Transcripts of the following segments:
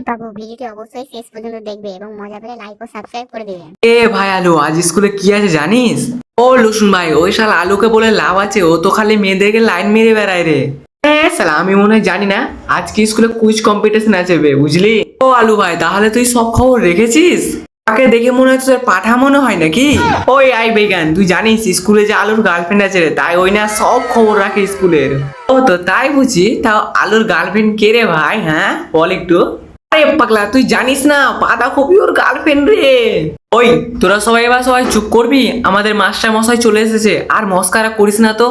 বাবু, ভিডিওটি অবশ্যই শেষ পর্যন্ত দেখবে এবং মজা পেলে লাইক ও সাবস্ক্রাইব করে দেবে। ভাই আলু, আজ স্কুলে কি আছে জানিস? ও লুসুন ভাই, ওই শালা আলুকে বলে লাভ আছে, ও তো খালি মেয়েদেরকে লাইন মেরে বেড়ায় রে। শালা আমি মনে হয় জানি না, আজকে স্কুলে কুইজ কম্পিটিশন আছে বে, বুঝলি? ও আলু ভাই, তাহলে তুই সব খবর রেখেছিস? তাকে দেখে মনে হচ্ছে তোর পাঠা মনে হয় নাকি? ওই আই বেগান, তুই জানিস স্কুলে যে আলুর গার্লফ্রেন্ড আছে রে, তাই ওই না সব খবর রাখে স্কুলের। ও তো তাই বুঝি, তাও আলুর গার্লফ্রেন্ড কে রে ভাই? হ্যাঁ বল একটু। আরে পাগলা, তুই জানিস না বাঁধাকপি ওর গার্লফ্রেন্ড রে। ওই তোরা সবাই এবার সবাই চুপ করবি, আমাদের মাস্টার মশাই চলে এসেছে, আর মস্কারা করিস না তো।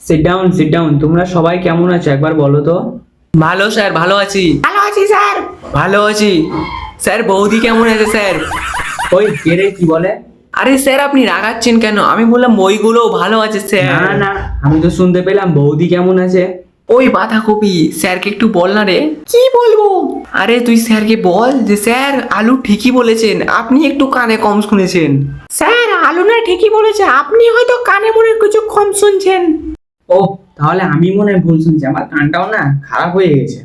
Sit down. তোমরা সবাই কেমন আছো একবার বলো তো? ভালো স্যার, ভালো আছি। ভালো আছি স্যার, ভালো আছি। স্যার বৌদি কেমন আছে স্যার? ওই কে রে, কি বলে? আরে স্যার আপনি রাগাচ্ছেন কেন? আমি বললাম ওইগুলো ভালো আছে স্যার। না, আমি তো শুনতে পেলাম বৌদি কেমন আছে। ওই বাঁধাকপি, স্যারকে একটু বল না রে। কি বলবো? আরে তুই স্যারকে বল যে স্যার আলু ঠিকই বলেছেন, আপনি একটু কানে কম শুনেছেন। স্যার আলু না ঠিকই বলেছে, আপনি হয়তো কানে মনে কিছু কম শুনছেন। ও তাহলে আমি মনে হয় ভুল শুনছি, আমার কানটাও না খারাপ হয়ে গেছে।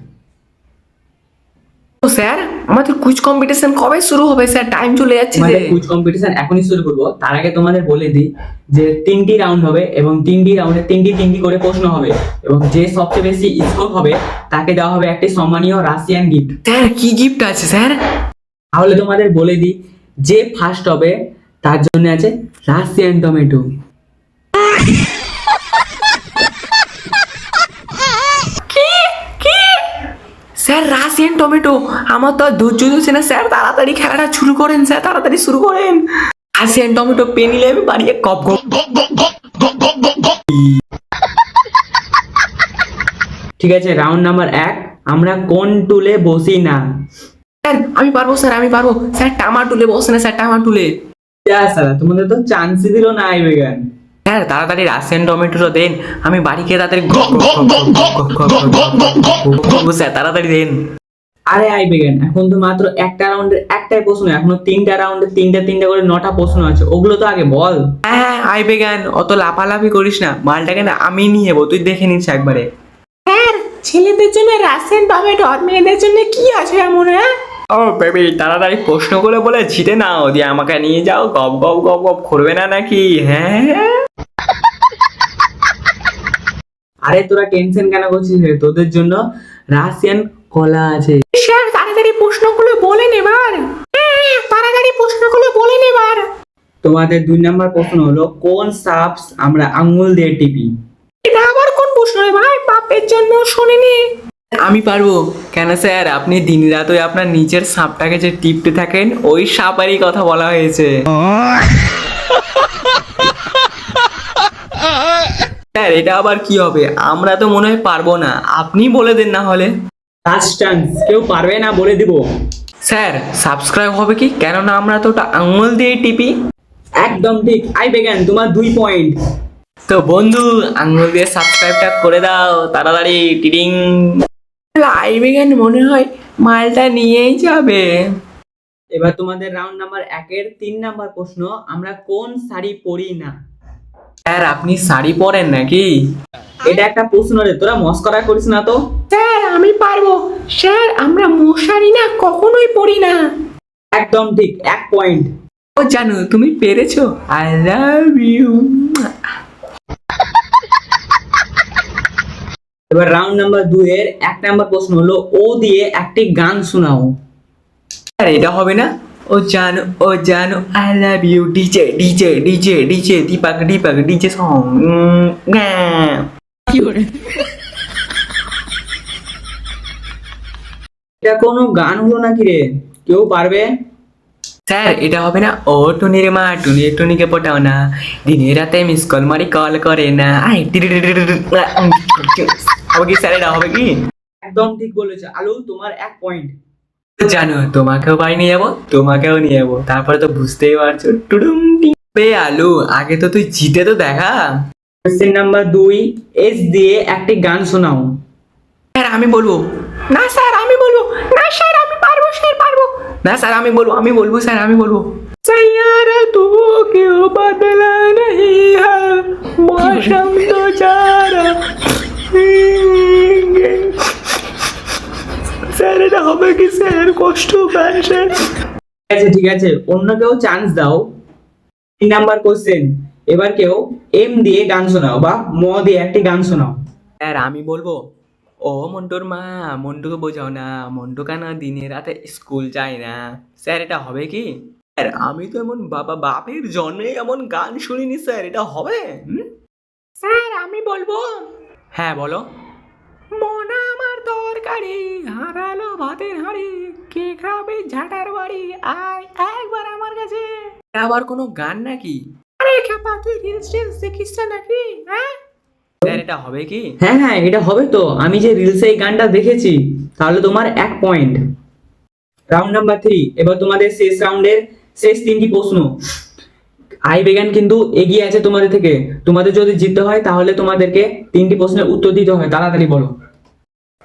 তো স্যার আমাদের কুইজ কম্পিটিশন কবে শুরু হবে স্যার? টাইম চলে যাচ্ছে আমাদের যে। কুইজ কম্পিটিশন এখনই শুরু করবো, তার আগে তোমাদের বলে দিই যে 3টি রাউন্ড হবে এবং 3টি রাউন্ডে 3টি করে প্রশ্ন হবে এবং যে সবচেয়ে বেশি স্কোর হবে তাকে দেওয়া হবে একটি সম্মানীয় রাশিয়ান গিফট। স্যার কি গিফট আছে স্যার? তাহলে তোমাদের বলে দিই, যে ফার্স্ট হবে তার জন্য আছে Russian tomato. Sir Russian tomato? আমার তো আর ধৈর্য ধরছে না স্যার, তাড়াতাড়ি খেলাটা শুরু করেন স্যার, তাড়াতাড়ি শুরু করেন। রাশিয়ান টমেটো পেয়ে নিলে আমি বাড়িয়ে কপ কপ। ঠিক আছে, রাউন্ড নাম্বার 1, আমরা কোন টুলে বসি না। স্যার আমি পারবো স্যার, আমি পারবো স্যার। টামাটুলে বসে না স্যার, টামাটুলে। সালা তোমাদের তো চান্সই দিল না আই বেগান। স্যার তাড়াতাড়ি রাশিয়ান টমেটোটা দেন, আমি বাড়ি খেয়ে তাড়াতাড়ি স্যার তাড়াতাড়ি দেন। আরে আই বেগান, এখন তো মাত্র একটা রাউন্ডের একটাই প্রশ্ন, এখনো 3টা রাউন্ডে 3টে করে 9টা প্রশ্ন আছে, ওগুলো তো আগে বল। হ্যাঁ আই বেগান, অত লাফালাফি করিস না, মালটাকে না আমি নিয়ে যাবো, তুই দেখে নিস একবারে। স্যার ছেলেদের জন্য রাশিয়ান টমেটো, আর মেয়েদের জন্য কি আছে এমন? ও বেবি, তাড়াতাড়ি প্রশ্নগুলো বলে ছিটে নাও, দিয়ে আমাকে নিয়ে যাও, গপ গপ গপ গপ করবে না নাকি? হ্যাঁ আরে তোরা টেনশন কেন করছিস রে? তোদের জন্য রাশিয়ান কলা আছে। স্যার তাড়াতাড়ি প্রশ্নগুলো বলেন এবার। তাড়াতাড়ি প্রশ্নগুলো বলেন এবার। তোমাদের 2 নাম্বার প্রশ্ন হলো, কোন সাপস আমরা আঙ্গুল দিয়ে টিপি? এটা আবার কোন প্রশ্ন রে ভাই? বাপের জন্য শুনিনি। আমি পারবো। কেন স্যার, আপনি দিন রাত ওই আপনার নিচের সাপটাকে যে টিপতে থাকেন, ওই সাপেরই কথা বলা হয়েছে। স্যার এটা আবার কি হবে? আমরা তো মনে হয় পারবো না, আপনি বলে দেন না হলে। লাস্ট চান্স, কেউ পারবে না বলে দিব। স্যার সাবস্ক্রাইব হবে কি? কেননা আমরা তো ওটা আঙুল দিয়ে টিপি। একদম ঠিক, আই বেগান, তোমার 2 পয়েন্ট। তো বন্ধু আঙুল দিয়ে সাবস্ক্রাইবটা করে দাও তাড়াতাড়ি, টিডিং। লাইভেগান মনে হয় মালটা নিয়েই যাবে। এবার তোমাদের রাউন্ড নাম্বার 1-এর 3 নাম্বার প্রশ্ন, আমরা কোন শাড়ি পরি না? স্যার আপনি শাড়ি পরেন নাকি? এটা একটা প্রশ্ন রে, তোরা মস্করা করিস না তো। স্যার আমি পারবো। স্যার আমরা মশারি না কখনোই পরি না। একদম ঠিক, 1 পয়েন্ট। ও জানো তুমি পেরেছো, আই লাভ ইউ। এবার রাউন্ড নাম্বার 2-এর 1 নাম্বার প্রশ্ন হলো, ও দিয়ে একটি গান শোনাও। স্যার এটা হবে না? ও জানো I love you, DJ DJ DJ DJ Deepak Deepak DJ song. এটা কোনো গান হলো নাকি রে? কেউ পারবে? স্যার এটা হবে না? ও টুনির মা টুনি টুনিকে পটাও না, দিনে রাতে মিস কল মারি কল করে না। হবে কি স্যার? এটা হবে কি? একদম ঠিক বলেছে আলু, তোমার 1 পয়েন্ট। জানো তোমাকেও বাড়ি নিয়ে যাবো, তোমাকেও নিয়ে যাবো, তারপরে তো বুঝতেই পারছো। টুডুম টিং। বে আলু, আগে তো তুই জিতে তো দেখা। কোশ্চেন নাম্বার 2, এস দিয়ে একটি গান শোনাও। স্যার আমি বলবো। না স্যার আমি বলবো। না স্যার আমি পারবো, স্যার পারবো। না স্যার আমি বলবো স্যার আমি বলবো। सैयारा तू क्यों बदला नहीं है, मौसम तो चारा। স্যার এটা হবে কি স্যার কষ্ট পান স্যার। ঠিক আছে, অন্য কেউ চান্স দাও। 3 নাম্বার কোশ্চেন, এবার কেউ এম দিয়ে গান শোনাও বা ম দিয়ে একটি গান শোনাও। স্যার আমি বলবো, ও মন্টুর মা, মন্টুকে বোঝাও না, মন্টু কেন দিনে রাতে স্কুল যায় না। স্যার এটা হবে কি? স্যার আমি তো এমন বাপের জন্মে এমন গান শুনিনি স্যার, এটা হবে? স্যার আমি বলবো। হ্যাঁ বলো। মন আমার দরকারি, হারালো ভাতের হাঁড়ি, কে খাবে ঝাঁটার বাড়ি, আয় একবার আমার কাছে। আবার কোনো গান নাকি? আরে খেপা তুই রিলস দেখিস না নাকি? হ্যাঁ স্যার এটা হবে কি? হ্যাঁ হ্যাঁ, এটা হবে তো, আমি যে রিলসে এই গানটা দেখেছি। তাহলে তোমার 1 পয়েন্ট। রাউন্ড নাম্বার 3, এবার তোমাদের শেষ রাউন্ডের শেষ 3টি প্রশ্ন। আই বেগান কিন্তু এগিয়ে আছে তোমাদের থেকে। তোমাদের যদি জিততে হয় তাহলে তোমাদেরকে 3টি প্রশ্নের উত্তর দিতে হয়, তাড়াতাড়ি বলো।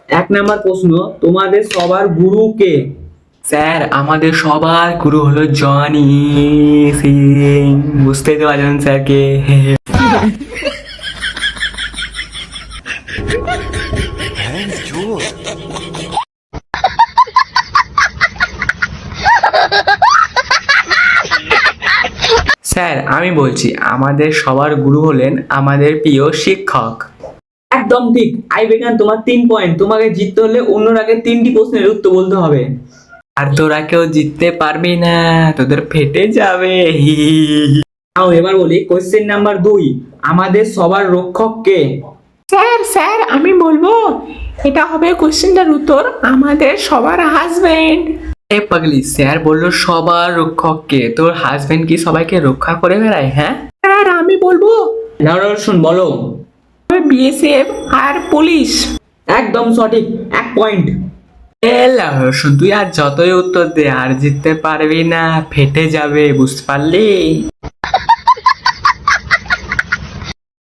1 নাম্বার প্রশ্ন, তোমাদের সবার গুরু কে? স্যার আমাদের সবার গুরু হলো জনি সিং, বুঝতেই তো পারছেন স্যারকে। স্যার আমি বলছি, আমাদের সবার গুরু হলেন আমাদের প্রিয় শিক্ষক। একদম ঠিক। আই বেগান তোমার 3 পয়েন্ট। তোমাকে জিততে হলে অন্যর আগে 3টি প্রশ্নের উত্তর বলতে হবে। আর তোরা কেউ জিততে পারবি না, তোদের ফেটে যাবে। নাও এবার বলি কোশ্চেন নাম্বার 2, আমাদের সবার রক্ষক কে? স্যার আমি বলবো, এটা হবে কোশ্চেনটার উত্তর আমাদের সবার হাজবেন্ড। এ পাগলি, স্যার বললো সবার রক্ষক কে? তোর হাজবেন্ড কি সবাইকে রক্ষা করে বেড়ায়? হ্যাঁ স্যার আমি বলবো, শুন বলো। বিএসএফ আর পুলিশ। একদম সঠিক, 1 পয়েন্ট। রসুন তুই আর যতই উত্তর দে আর জিততে পারবি না, ফেটে যাবে, বুঝতে পারলি?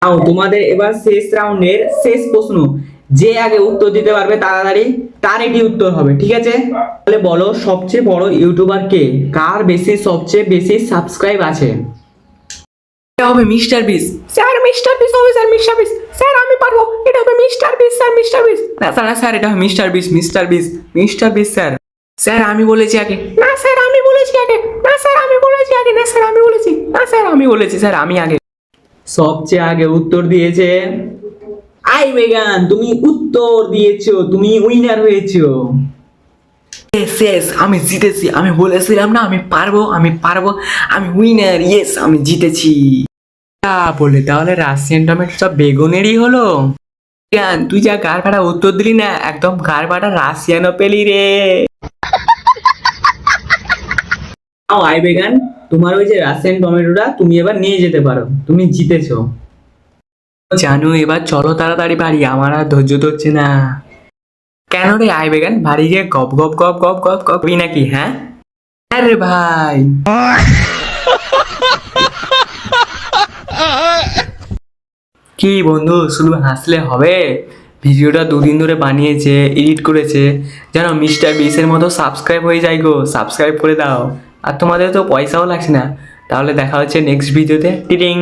নাও তোমাদের এবার শেষ রাউন্ডের শেষ প্রশ্ন। যে আগে উত্তর দিতে পারবে তাড়াতাড়ি, তার এটি উত্তর হবে, ঠিক আছে? তাহলে বলো, সবচেয়ে বড় ইউটিউবার কে? কার সবচেয়ে বেশি সাবস্ক্রাইব আছে? এটা হবে মিস্টার বিস। স্যার মিস্টার বিস হবে, স্যার মিস্টার বিস। স্যার আমি পারবো, এটা হবে মিস্টার বিস, স্যার মিস্টার বিস। না স্যার এটা হবে মিস্টার বিস, মিস্টার বিস, মিস্টার বিস স্যার। স্যার আমি বলেছি আগে। না স্যার আমি বলেছি আগে। না স্যার আমি বলেছি আগে। না স্যার আমি বলেছি। না স্যার আমি বলেছি, স্যার আমি আগে। সবচেয়ে আগে উত্তর দিয়েছে আই বেগান। তুমি উত্তর দিয়েছো, তুমি উইনার হয়েছো। ইয়েস আমি জিতেছি, আমি বলেছিলাম না আমি পারবো, আমি পারবো, আমি উইনার, ইয়েস আমি জিতেছি। বলে তাহলে রাশিয়ান টমেটো সব বেগুনেরই হলো? তুই যা গার ফাটা উত্তর দিলি না, একদম গার ফাটা রাশিয়ানও পেলি রে। আই বেগান, তোমার ওই যে রাশিয়ান টমেটোটা তুমি এবার নিয়ে যেতে পারো, তুমি জিতেছো। জানু এবার চলো তাড়াতাড়ি বাড়ি, আমার আর ধৈর্য ধরছে না। কেন রে আই বেগান, বাড়ি গিয়ে গপ গপ গপ গপ গপ গপই নাকি? হ্যাঁ আরে ভাই, কি বন্ধু শুধু হাসলে হবে? ভিডিওটা 2 দিন ধরে বানিয়েছে, এডিট করেছে, যেন মিস্টার বিসের মতো সাবস্ক্রাইব হয়ে যায় গো, সাবস্ক্রাইব করে দাও। আর তোমাদের তো পয়সাও লাগছে না। তাহলে দেখা হচ্ছে নেক্সট ভিডিওতে। টিটিং।